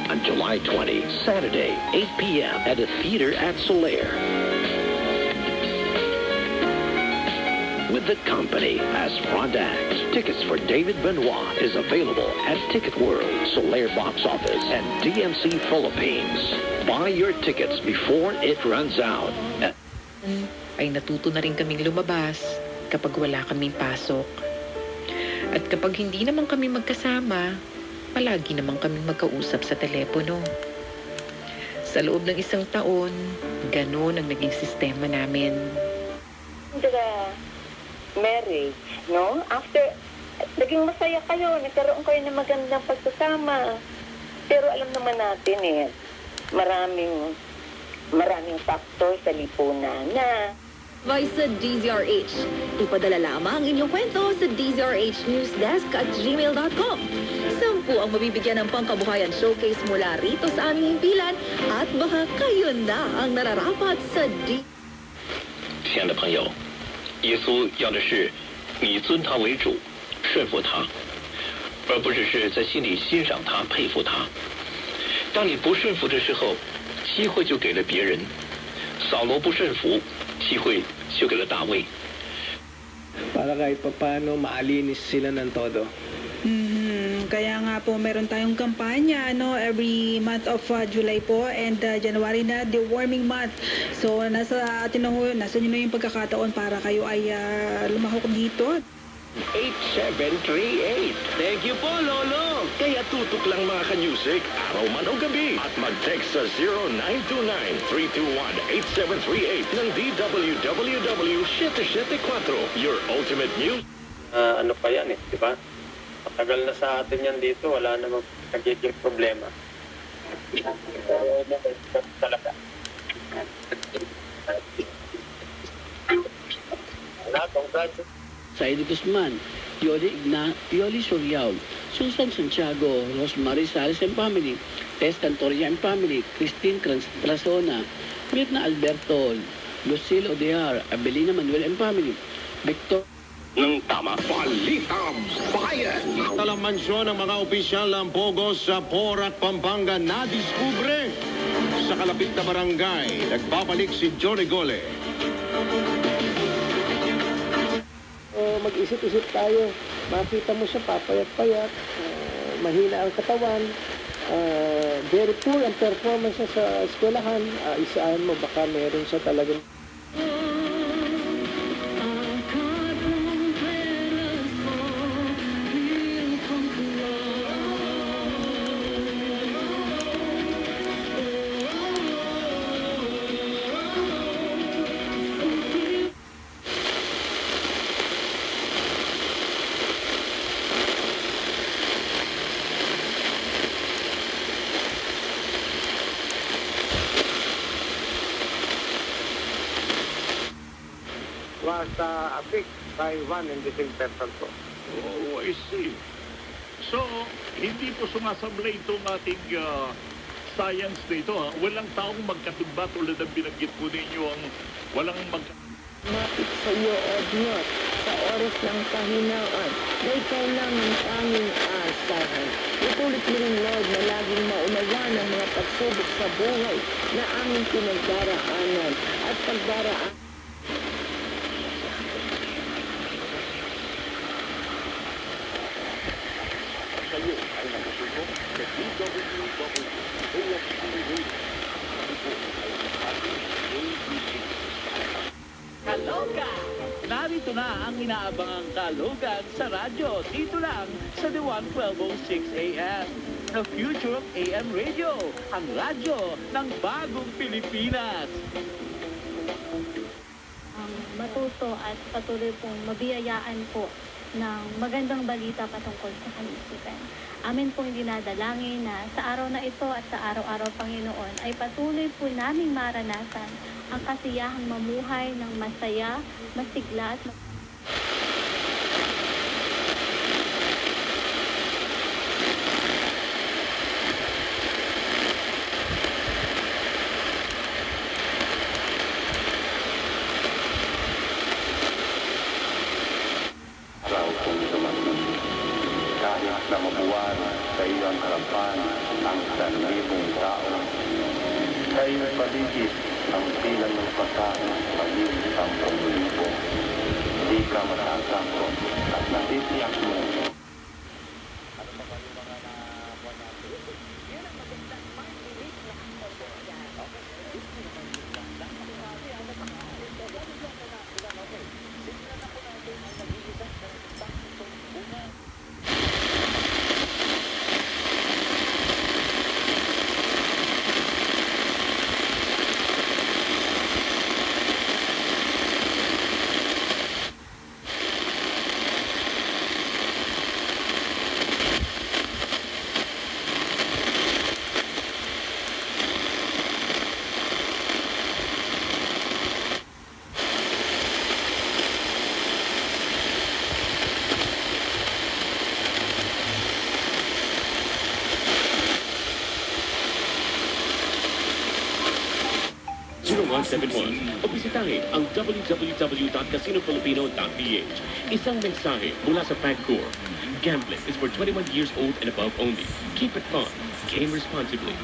on July 20, Saturday, 8 p.m. at the theater at Solaire. With the company as front act. Tickets for David Benoit is available at Ticket World, Solaire Box Office, and DMC Philippines. Buy your tickets before it runs out. Ay natuto na rin kaming lumabas kapag wala kaming pasok. At kapag hindi naman kami magkasama, palagi naman kaming magkausap sa telepono. Sa loob ng isang taon, ganun ang naging sistema namin. Marriage, no? After, naging masaya kayo, nagkaroon kayo ng magandang pagsasama. Pero alam naman natin maraming factor sa lipunan na Vice sa DZRH. Ipadala lamang ang inyong kwento sa dzrhnewsdesk@gmail.com. 10 ang mabibigyan ng pangkabuhayan showcase mula rito sa aming himpilan at baka kayo na ang nararapat sa D. 亲爱的朋友，耶稣要的是你尊他为主，顺服他，而不只是在心里欣赏他、佩服他。当你不顺服的时候，机会就给了别人。扫罗不顺服，机会就给了大卫。 Para kahit paano maalinis sila ng todo. Kaya nga po meron tayong kampanya every month of July po and January na the warming month. So nasa atin na nasa inyo na yung pagkakataon para kayo ay lumahok dito. 8738. Thank you po, Lolo. Kaya tutok lang mga ka-music, araw man o gabi. At mag-text sa 0929-321-8738 ng DWWW 774. Your ultimate news. Ano pa yan di ba? Matagal na sa atin yan dito, wala namang nagiging problema. Talaga. Saidi Guzman, Pioli Soriao, Susan Santiago, Rosemary Sales and family, Tess Cantoria and family, Christine Trasona, Mirna Alberto, Lucille Odear, Abelina Manuel and family, Victor Ng tama, Balita Bayan. Talamansyon ng mga opisyal ng Pogo sa Porac, Pampanga na diskubre sa kalapit na barangay. Nagbabalik si Johnny Gole. Mag-isip-isip tayo. Makita mo siya papayat-payat, mahina ang katawan, very poor ang performance niya sa eskwelahan. Isaan mo, baka meron siya talagang Was affixed by one and the same person po. Oh, I see. So, hindi po sumasablay itong ating science dito. Walang taong magkatugba tulad ng binanggit po ninyo ang walang mapit sa iyo, Ednot, sa oras ng kahinaan na ikaw lang ang tanging aasahan. Itulit mo rin, Lord, na laging maunawan ang mga pagsubok sa buhay na aming pinagdaraanan at pagdaraan. kayo ay nakasubo sa DWWAFC Kalogan! Narito na ang inaabangang Kalogan sa radyo. Dito lang sa The 1206 AM. The future of AM radio. Ang radyo ng bagong Pilipinas. Matuto at patuloy pong mabiyayaan po ng magandang balita patungkol sa kalusugan. Amin pong dinadalangin na sa araw na ito at sa araw-araw, Panginoon, ay patuloy po naming maranasan ang kasiyahang mamuhay ng masaya, masigla at Kahit na mabuwan sa iyong harapan ang 1,000 tao. Sa iyong paligid, ang bilang ng pagkain maging 10,000. Hindi ka matatakot at natitiyak mo. o bisitahin ang www.casinofilipino.ph. Isang mensahe mula sa PAGCOR. Gambling is for 21 years old and above only. Keep it fun. Game responsibly.